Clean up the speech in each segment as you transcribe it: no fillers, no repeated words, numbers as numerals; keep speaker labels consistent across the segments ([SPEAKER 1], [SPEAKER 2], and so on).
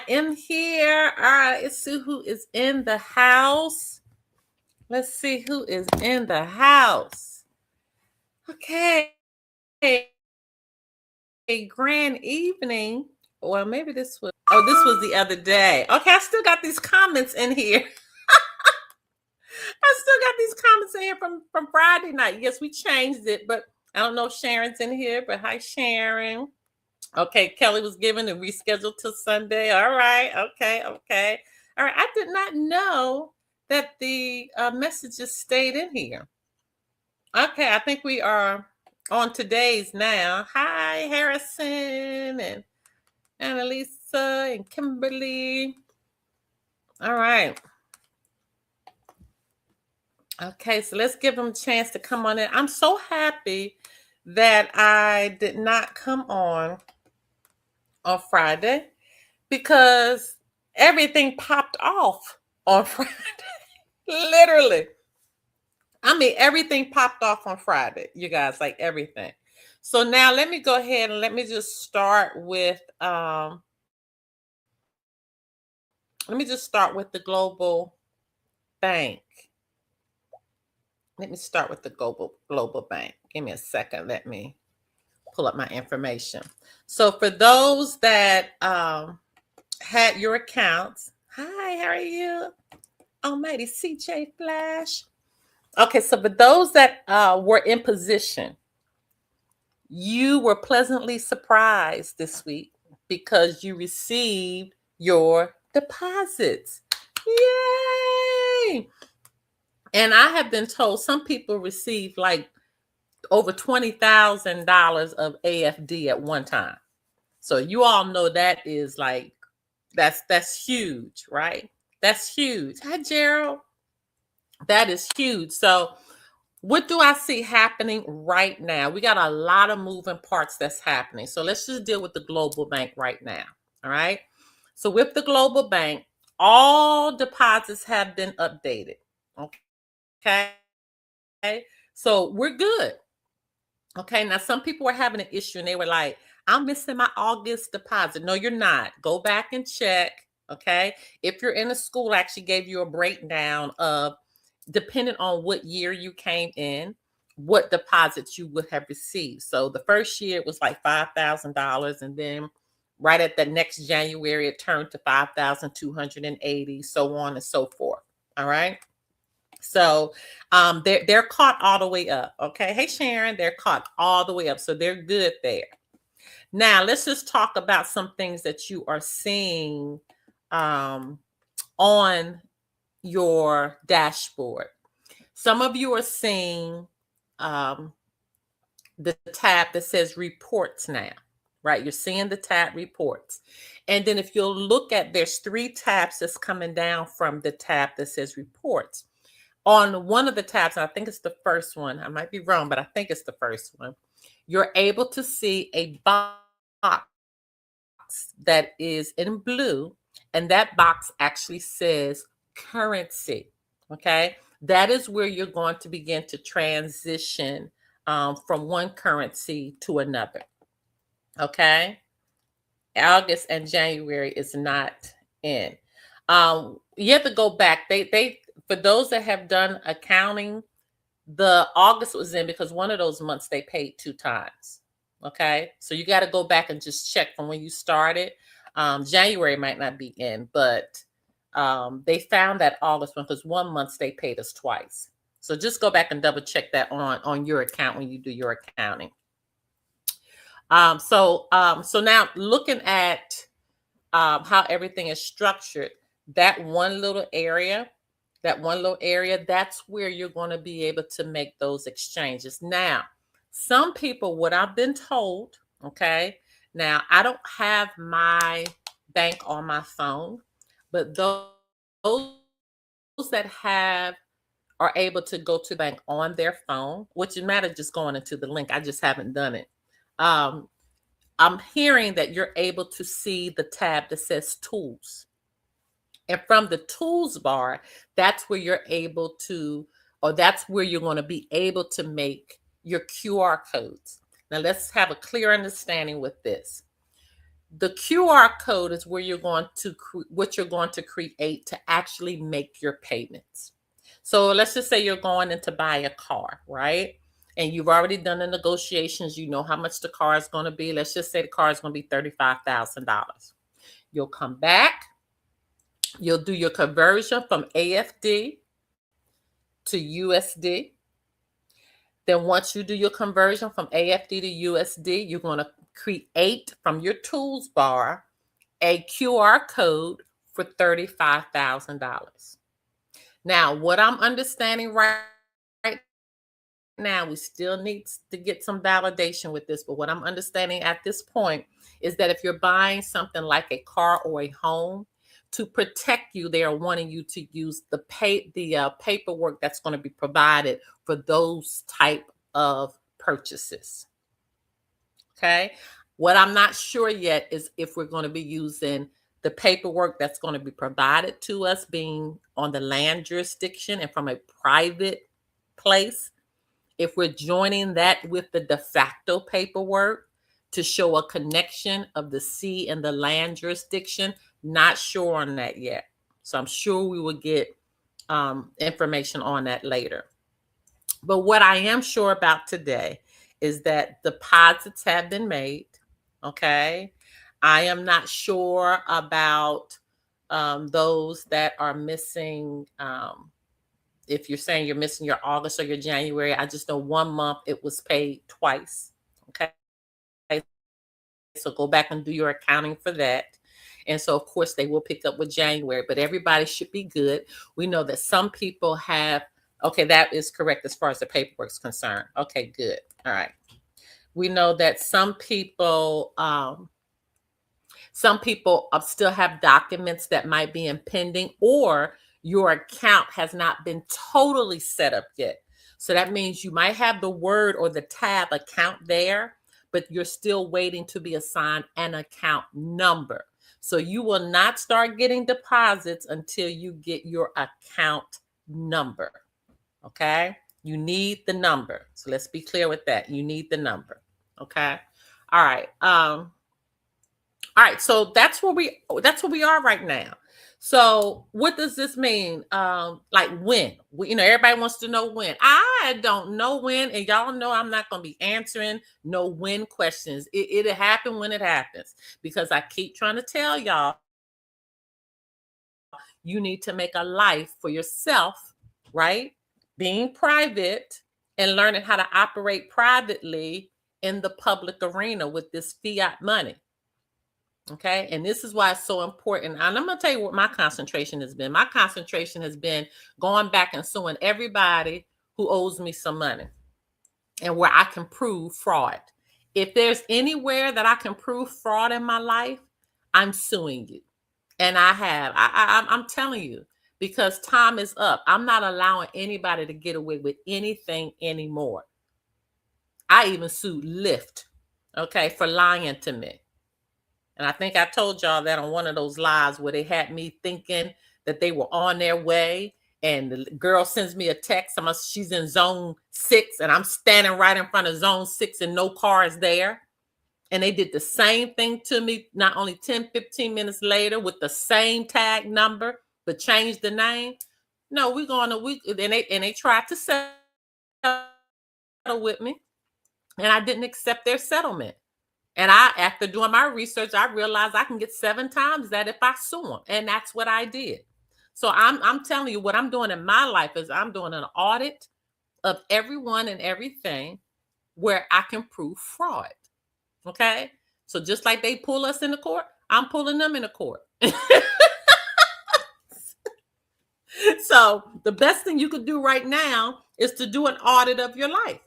[SPEAKER 1] in here. All right, let's see who is in the house. Let's see who is in the house. Okay. A grand evening. Well, maybe this was the other day. Okay, I still got these comments in here. I still got these comments in here from Friday night. Yes, we changed it, but I don't know if Sharon's in here, but hi, Sharon. Okay, Kelly was given and rescheduled till Sunday. All right, okay. All right, I did not know that the messages stayed in here. Okay, I think we are on today's now. Hi, Harrison and Annalisa and Kimberly. All right. Okay, so let's give them a chance to come on in. I'm so happy that I did not come on Friday because everything popped off on Friday. Literally. I mean, everything popped off on Friday, you guys, like everything. So now let me go ahead and let me just start with the global bank. Let me start with the global bank. Give me a second. Let me pull up my information. So for those that had your accounts, hi, how are you? Almighty CJ Flash. Okay, so for those that were in position, you were pleasantly surprised this week because you received your deposits. Yay! And I have been told some people received like over $20,000 of AFD at one time. So you all know that is like, that's huge, right? That's huge. Hi, Gerald. That is huge. So what do I see happening right now? We got a lot of moving parts that's happening. So let's just deal with the global bank right now. All right. So with the global bank, all deposits have been updated. Okay. So we're good. Okay. Now, some people were having an issue and they were like, I'm missing my August deposit. No, you're not. Go back and check. Okay. If you're in a school, I actually gave you a breakdown of, depending on what year you came in, what deposits you would have received. So the first year it was like $5,000. And then right at the next January, it turned to 5,280, so on and so forth. All right. So they're caught all the way up. Okay. Hey, Sharon, they're caught all the way up. So they're good there. Now, let's just talk about some things that you are seeing on your dashboard. Some of you are seeing the tab that says reports now, right? You're seeing the tab reports. And then if you'll look at, there's 3 tabs that's coming down from the tab that says reports. On one of the tabs, and I think it's the first one, I might be wrong, but I think it's the first one, you're able to see a box that is in blue, and that box actually says currency. Okay, that is where you're going to begin to transition from one currency to another. Okay, August and January is not in. You have to go back. They for those that have done accounting, the August was in because one of those months they paid 2 times. Okay, so you got to go back and just check from when you started. January might not be in, but they found that August one because one month they paid us twice. So just go back and double check that on your account when you do your accounting. So now looking at how everything is structured, that one little area, that's where you're going to be able to make those exchanges. Now, some people, what I've been told, okay, now I don't have my bank on my phone, but those that are able to go to the bank on their phone, which it matters just going into the link. I just haven't done it. I'm hearing that you're able to see the tab that says tools. And from the tools bar, that's where you're able to, or that's where you're going to be able to make your QR codes. Now let's have a clear understanding with this. The QR code is where you're going to what you're going to create to actually make your payments. So let's just say you're going in to buy a car, right? And you've already done the negotiations. You know how much the car is going to be. Let's just say the car is going to be $35,000. You'll come back. You'll do your conversion from AFD to USD. Then once you do your conversion from AFD to USD, you're going to create from your tools bar a QR code for $35,000. Now, what I'm understanding right now, we still need to get some validation with this, but what I'm understanding at this point is that if you're buying something like a car or a home, to protect you, they are wanting you to use the paperwork that's going to be provided for those type of purchases. Okay. What I'm not sure yet is if we're going to be using the paperwork that's going to be provided to us being on the land jurisdiction and from a private place, if we're joining that with the de facto paperwork to show a connection of the sea and the land jurisdiction, not sure on that yet. So I'm sure we will get information on that later. But what I am sure about today is that deposits have been made. Okay. I am not sure about those that are missing. If you're saying you're missing your August or your January, I just know 1 month it was paid twice. Okay. So go back and do your accounting for that. And so, of course, they will pick up with January, but everybody should be good. We know that some people have, okay, that is correct as far as the paperwork is concerned. Okay, good. All right. We know that some people still have documents that might be impending, or your account has not been totally set up yet. So that means you might have the Word or the tab account there, but you're still waiting to be assigned an account number. So you will not start getting deposits until you get your account number. Okay? You need the number. So let's be clear with that. You need the number. Okay? All right. All right, so that's where we are right now. So what does this mean? Like when? Everybody wants to know when. I don't know when, and y'all know I'm not going to be answering no when questions. It'll happen when it happens, because I keep trying to tell y'all, you need to make a life for yourself, right? Being private and learning how to operate privately in the public arena with this fiat money. Okay. And this is why it's so important. And I'm going to tell you what my concentration has been. My concentration has been going back and suing everybody who owes me some money and where I can prove fraud. If there's anywhere that I can prove fraud in my life, I'm suing you. And I have. I'm telling you, because time is up. I'm not allowing anybody to get away with anything anymore. I even sued Lyft, okay, for lying to me. And I think I told y'all that on one of those lives where they had me thinking that they were on their way. And the girl sends me a text. She's in zone 6 and I'm standing right in front of zone 6 and no car is there. And they did the same thing to me, not only 10, 15 minutes later with the same tag number, but changed the name. No, and they tried to settle with me. And I didn't accept their settlement. And after doing my research, I realized I can get 7 times that if I sue them. And that's what I did. So I'm telling you, what I'm doing in my life is I'm doing an audit of everyone and everything where I can prove fraud. Okay? So just like they pull us in the court, I'm pulling them in the court. So the best thing you could do right now is to do an audit of your life.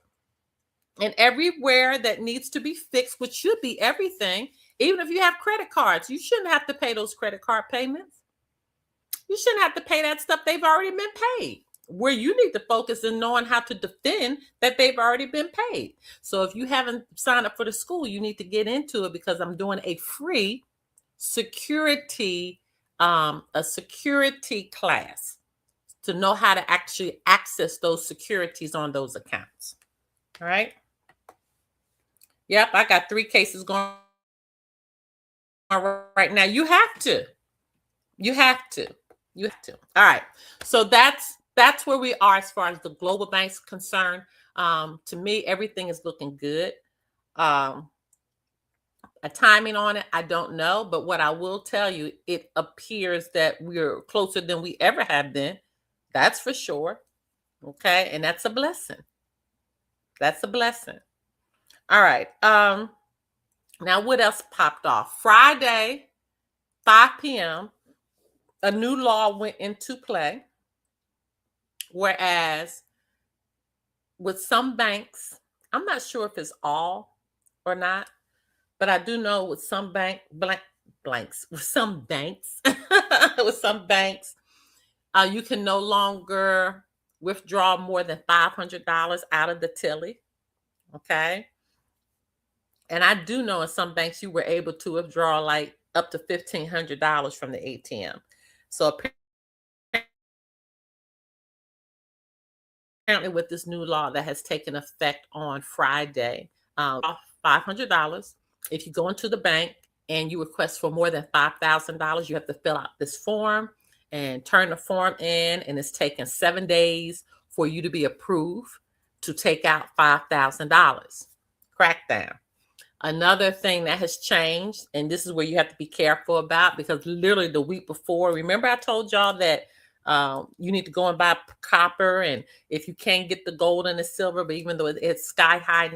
[SPEAKER 1] And everywhere that needs to be fixed, which should be everything, even if you have credit cards, you shouldn't have to pay those credit card payments. You shouldn't have to pay that stuff. They've already been paid. Where you need to focus in knowing how to defend that they've already been paid. So if you haven't signed up for the school, you need to get into it, because I'm doing a free security class to know how to actually access those securities on those accounts. All right. Yep, I got 3 cases going right now. You have to. You have to. You have to. All right. So that's where we are as far as the global bank's concerned. To me, everything is looking good. A timing on it, I don't know. But what I will tell you, it appears that we're closer than we ever have been. That's for sure. Okay. And that's a blessing. That's a blessing. All right. Now what else popped off? Friday, 5 p.m., a new law went into play. Whereas with some banks, I'm not sure if it's all or not, but I do know with some with some banks, with some banks, you can no longer withdraw more than $500 out of the Tilly. Okay. And I do know in some banks you were able to withdraw like up to $1,500 from the ATM. So apparently with this new law that has taken effect on Friday, $500. If you go into the bank and you request for more than $5,000, you have to fill out this form and turn the form in, and it's taken 7 days for you to be approved to take out $5,000. Crackdown. Another thing that has changed, and this is where you have to be careful about, because literally the week before, remember I told y'all that you need to go and buy copper, and if you can't get the gold and the silver, but even though it's sky high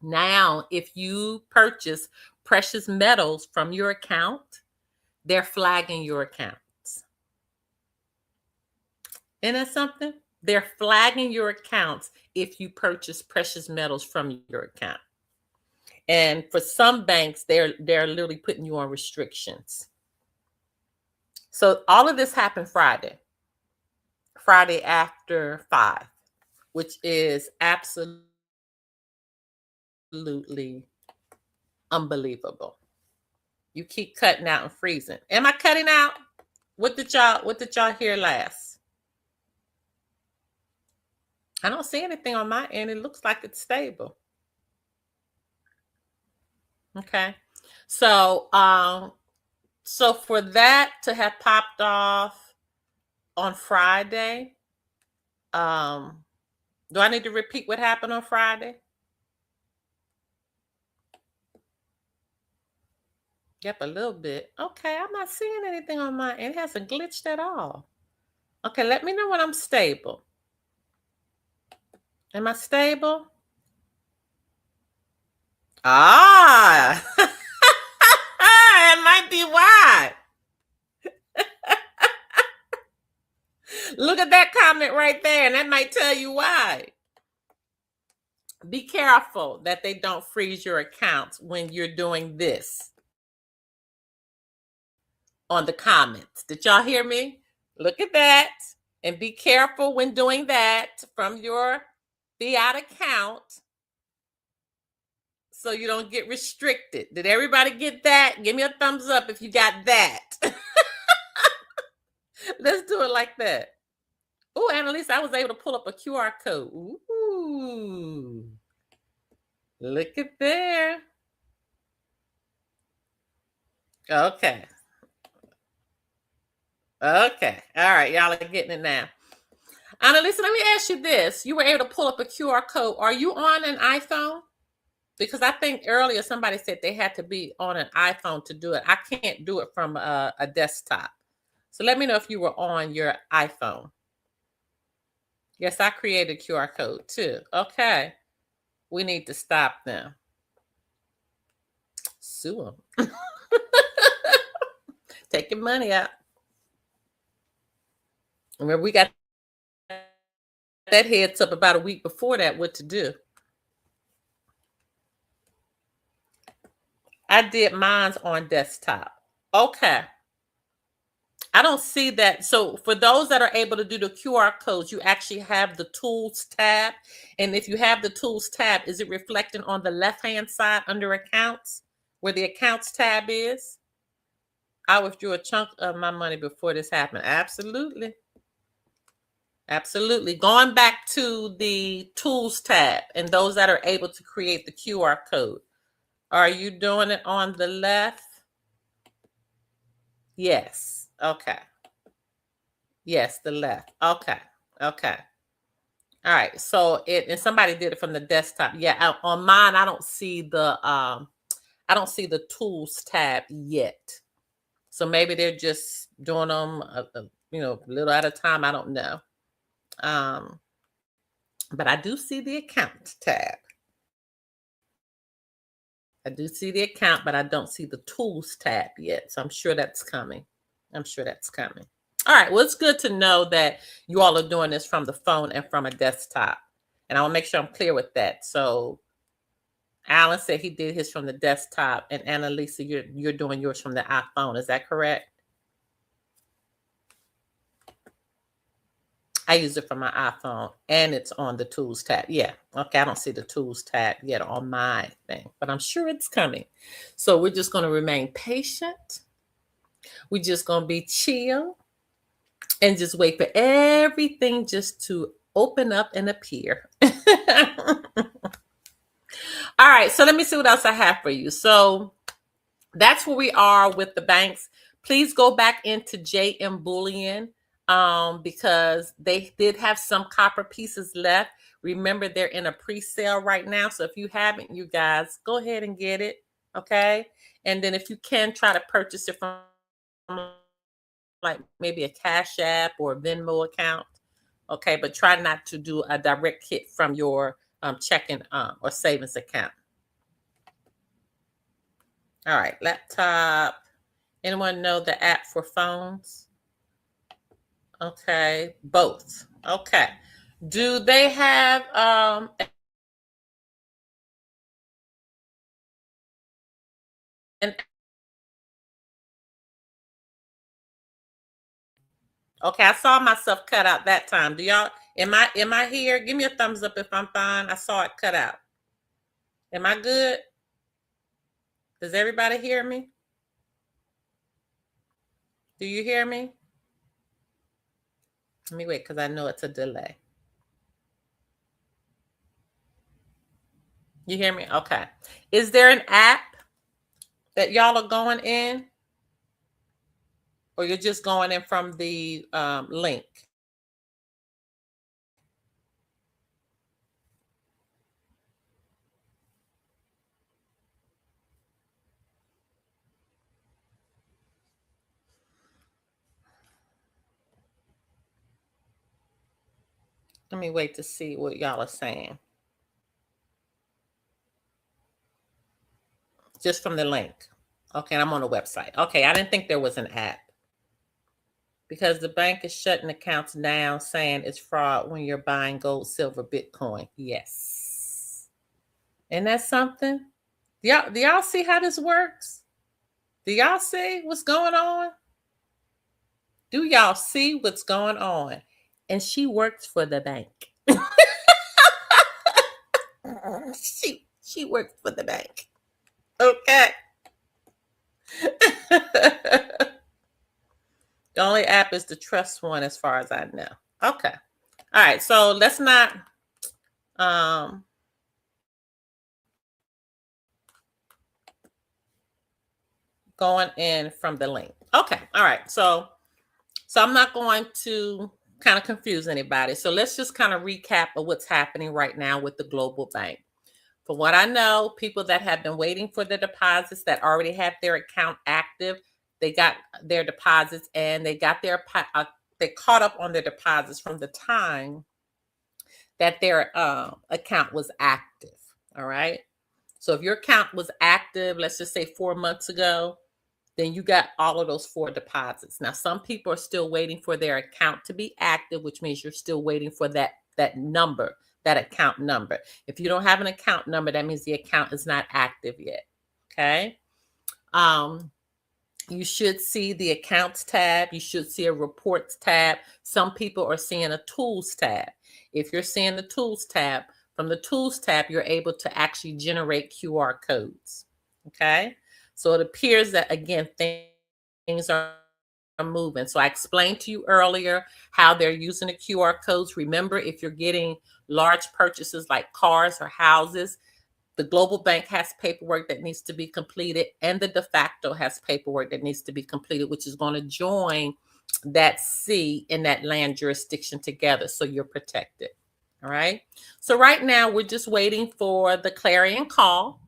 [SPEAKER 1] now if you purchase precious metals from your account, they're flagging your accounts. Isn't that something? They're flagging your accounts if you purchase precious metals from your account. And for some banks, they're literally putting you on restrictions. So all of this happened Friday after 5, which is absolutely unbelievable. You keep cutting out and freezing. Am I cutting out? What did y'all hear last? I don't see anything on my end. It looks like it's stable. Okay. So so for that to have popped off on Friday, do I need to repeat what happened on Friday? Yep, a little bit. Okay, I'm not seeing anything on my end. It hasn't glitched at all. Okay, let me know when I'm stable. Am I stable? Ah, it might be why. Look at that comment right there, and that might tell you why. Be careful that they don't freeze your accounts when you're doing this on the comments. Did y'all hear me? Look at that, and be careful when doing that from your fiat account so you don't get restricted. Did everybody get that? Give me a thumbs up if you got that. Let's do it like that. Oh, Annalise, I was able to pull up a QR code. Ooh, look at there. Okay. Okay. All right. Y'all are getting it now. Annalise, let me ask you this. You were able to pull up a QR code. Are you on an iPhone? Because I think earlier somebody said they had to be on an iPhone to do it. I can't do it from a desktop. So let me know if you were on your iPhone. Yes, I created a QR code too. Okay. We need to stop them. Sue them. Take your money out. Remember, we got that heads up about a week before that what to do. I did mine's on desktop. Okay. I don't see that. So for those that are able to do the QR codes, you actually have the tools tab. And if you have the tools tab, is it reflecting on the left-hand side under accounts where the accounts tab is? I withdrew a chunk of my money before this happened. Absolutely. Absolutely. Going back to the tools tab and those that are able to create the QR code. Are you doing it on the left? Yes. Okay. Yes, the left. Okay. Okay. All right. So and somebody did it from the desktop. Yeah, on mine I don't see the tools tab yet. So maybe they're just doing them a little at a time. I don't know. But I do see the account tab. I do see the account, but I don't see the tools tab yet. So I'm sure that's coming. I'm sure that's coming. All right. Well, it's good to know that you all are doing this from the phone and from a desktop. And I'll make sure I'm clear with that. So Alan said he did his from the desktop, and Annalisa, you're doing yours from the iPhone. Is that correct? I use it for my iPhone, and it's on the tools tab. Yeah. Okay. I don't see the tools tab yet on my thing, but I'm sure it's coming. So we're just going to remain patient. We're just going to be chill and just wait for everything just to open up and appear. All right. So let me see what else I have for you. So that's where we are with the banks. Please go back into JM Bullion because they did have some copper pieces left. Remember, they're in a pre-sale right now. So if you haven't, you guys, go ahead and get it. Okay. And then if you can, try to purchase it from like maybe a Cash App or Venmo account. Okay. But try not to do a direct hit from your checking or savings account. All right. Laptop. Anyone know the app for phones? Okay, both. Okay. Do they have an Okay, I saw myself cut out that time. Do y'all am I here? Give me a thumbs up if I'm fine. I saw it cut out. Am I good? Does everybody hear me? Do you hear me? Let me wait because I know it's a delay. You hear me? Okay. Is there an app that y'all are going in? Or you're just going in from the link? Let me wait to see what y'all are saying. Just from the link. Okay, I'm on the website. Okay, I didn't think there was an app. Because the bank is shutting accounts down, saying it's fraud when you're buying gold, silver, Bitcoin. Yes. And that's something. Do y'all see how this works? Do y'all see what's going on? Do y'all see what's going on? And she works for the bank. she works for the bank. Okay. The only app is the Trust one, as far as I know. Okay. All right. So let's not going in from the link. Okay. All right. So I'm not going to kind of confuse anybody. So let's just kind of recap of what's happening right now with the global bank. From what I know, people that have been waiting for the deposits that already have their account active, they got their deposits and they got they caught up on their deposits from the time that their account was active. All right. So if your account was active, let's just say 4 months ago, then you got all of those 4 deposits. Now, some people are still waiting for their account to be active, which means you're still waiting for that number, that account number. If you don't have an account number, that means the account is not active yet. Okay. You should see the accounts tab. You should see a reports tab. Some people are seeing a tools tab. If you're seeing the tools tab, from the tools tab, you're able to actually generate QR codes. Okay. So it appears that, again, things are moving. So I explained to you earlier how they're using the QR codes. Remember, if you're getting large purchases like cars or houses, The Global Bank has paperwork that needs to be completed, and the de facto has paperwork that needs to be completed, which is going to join that C in that land jurisdiction together, so you're protected. All right. So right now we're just waiting for the clarion call.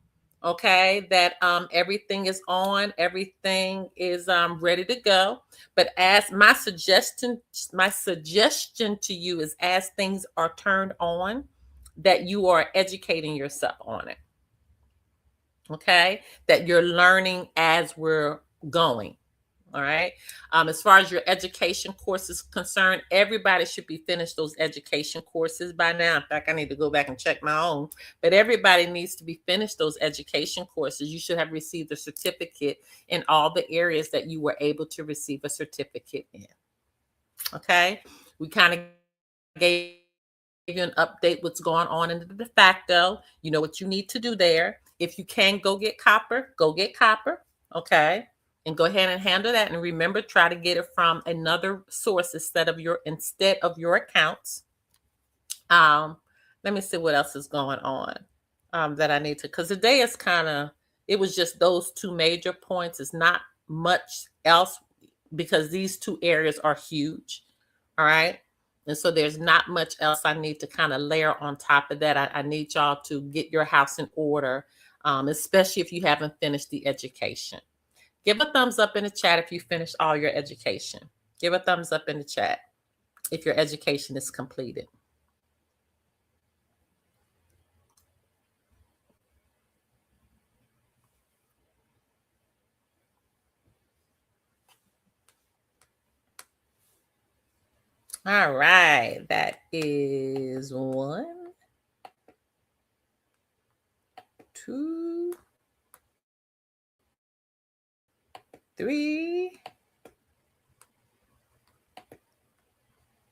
[SPEAKER 1] Okay, that everything is on, everything is ready to go. But as my suggestion to you is, as things are turned on, that you are educating yourself on it. Okay, that you're learning as we're going. All right. As far as your education course is concerned, everybody should be finished those education courses by now. In fact, I need to go back and check my own, but everybody needs to be finished those education courses. You should have received a certificate in all the areas that you were able to receive a certificate in. Okay. We kind of gave you an update what's going on in the de facto. You know what you need to do there. If you can go get copper, go get copper. Okay. And go ahead and handle that. And remember, try to get it from another source instead of your accounts. Let me see what else is going on that I need to, because today is it was just those two major points. It's not much else because these two areas are huge. All right. And so there's not much else I need to kind of layer on top of that. I need y'all to get your house in order, especially if you haven't finished the education. Give a thumbs up in the chat if you finished all your education. Give a thumbs up in the chat if your education is completed. All right, that is 1, 2, 3.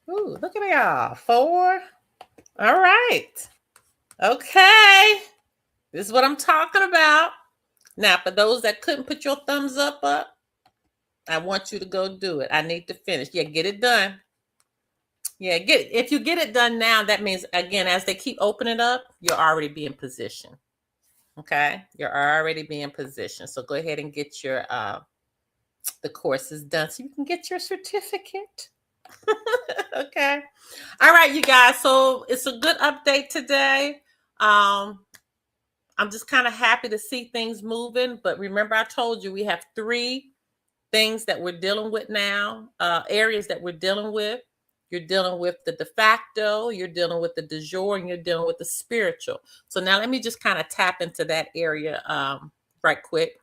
[SPEAKER 1] Ooh, look at y'all. 4. All right. Okay. This is what I'm talking about. Now, for those that couldn't put your thumbs up, I want you to go do it. I need to finish. Yeah, get it done. Yeah, if you get it done now, that means, again, as they keep opening up, you'll already be in position. Okay, you're already be in position. So go ahead and get your the courses done so you can get your certificate. Okay. All right, you guys. So it's a good update today. I'm just kind of happy to see things moving. But remember, I told you we have 3 things that we're dealing with now, areas that we're dealing with. You're dealing with the de facto, you're dealing with the de jure, and you're dealing with the spiritual. So now let me just kind of tap into that area right quick.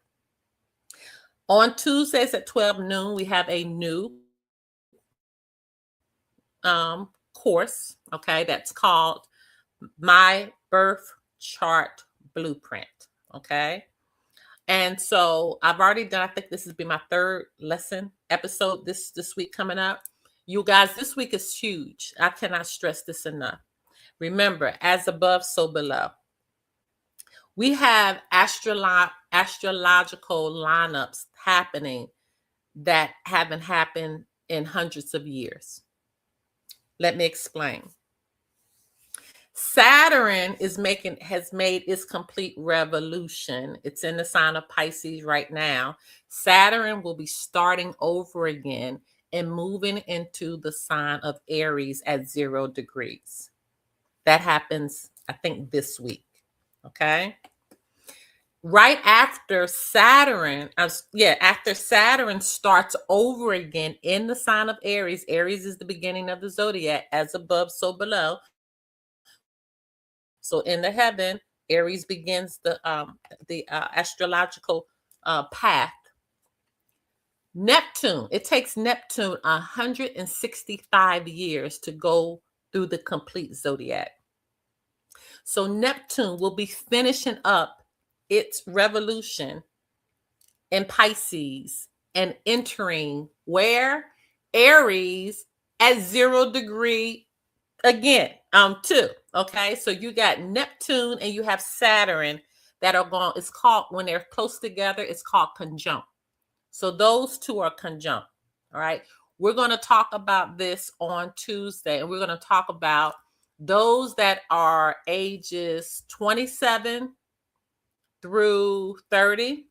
[SPEAKER 1] On Tuesdays at 12 noon, we have a new course, okay, that's called My Birth Chart Blueprint, okay? And so I've already done, I think this has been my 3rd lesson episode this week coming up. You guys, this week is huge. I cannot stress this enough. Remember, as above, so below. We have astrological lineups happening that haven't happened in hundreds of years. Let me explain. Saturn has made its complete revolution. It's in the sign of Pisces right now. Saturn will be starting over again and moving into the sign of Aries at 0 degrees. That happens, I think, this week. Okay. Right after Saturn, after Saturn starts over again in the sign of Aries. Aries is the beginning of the zodiac, as above, so below. So in the heaven, Aries begins the astrological path. Neptune, it takes Neptune 165 years to go through the complete zodiac. So Neptune will be finishing up its revolution in Pisces and entering where? Aries at 0 degree again, too. Okay, so you got Neptune and you have Saturn that are going, it's called, when they're close together, it's called conjunct. So those two are conjunct. All right, we're going to talk about this on Tuesday, and we're going to talk about those that are ages 27 through 30.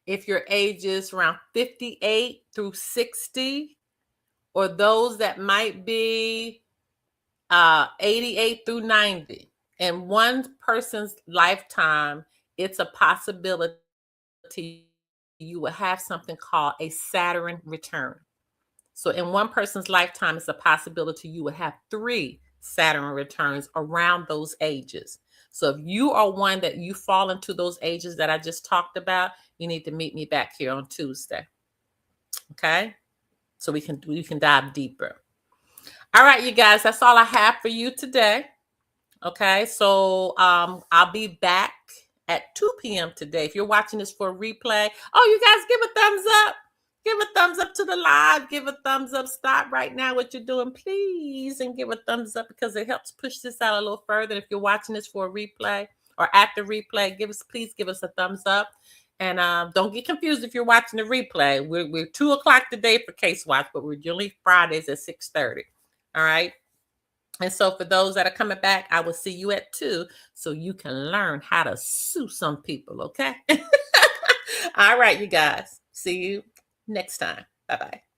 [SPEAKER 1] If your age is around 58 through 60, or those that might be 88 through 90. In one person's lifetime, it's a possibility you will have something called a Saturn return. So in one person's lifetime, it's a possibility you will have 3 Saturn returns around those ages. So if you are one that you fall into those ages that I just talked about, you need to meet me back here on Tuesday. Okay? So we can dive deeper. All right, you guys, that's all I have for you today. Okay, so I'll be back at 2 p.m. today. If you're watching this for a replay, oh, you guys give a thumbs up. Give a thumbs up to the live. Give a thumbs up. Stop right now what you're doing, please, and give a thumbs up because it helps push this out a little further. If you're watching this for a replay or at the replay, please give us a thumbs up. And don't get confused if you're watching the replay. We're 2 o'clock today for Case Watch, but we're usually Fridays at 6:30. All right. And so for those that are coming back, I will see you at 2 so you can learn how to sue some people. Okay. All right, you guys. See you next time. Bye-bye.